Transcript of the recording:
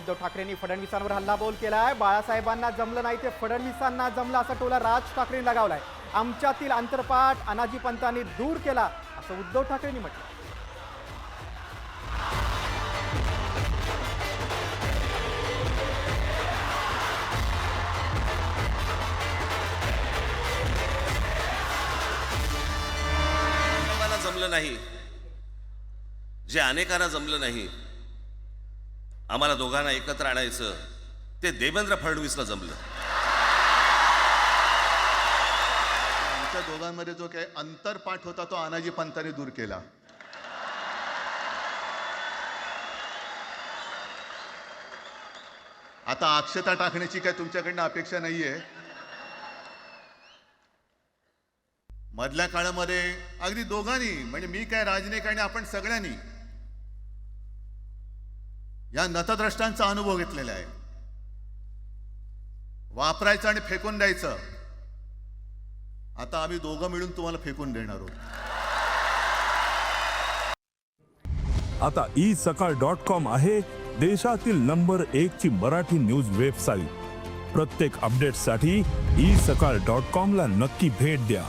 उद्धव ठाकरेंनी फडणवीसांवर हल्लाबोल केलाय. बाळासाहेबांना जमलं नाही ते फडणवीसांना जमलं असा टोला राज ठाकरेंनी लगावलाय. आमच्यातील अंतरपाठ अनाजी पंतांनी दूर केला असं उद्धव ठाकरेंनी म्हटलं. जमलं नाही, जे अनेकांना जमलं नाही, आम्हाला दोघांना एकत्र आणायचं ते देवेंद्र फडणवीसला जमलं. आमच्या दोघांमध्ये जो काही अंतरपाठ होता तो अनाजी पंतांनी दूर केला. आता अक्षता टाकण्याची काय तुमच्याकडनं अपेक्षा नाहीये. मधल्या काळामध्ये अगदी दोघांनी, म्हणजे मी काय, राजनेक आणि आपण सगळ्यांनी या नतद्रष्टांचा अनुभव घेतलेला आहे. वापरायचं आणि फेकून द्यायचं. आता आम्ही दोघं मिळून तुम्हाला फेकून देणार आहोत. आता isakal.com आहे देशातील नंबर 1 ची मराठी न्यूज वेबसाईट. प्रत्येक अपडेटसाठी isakal.com ला नक्की भेट द्या.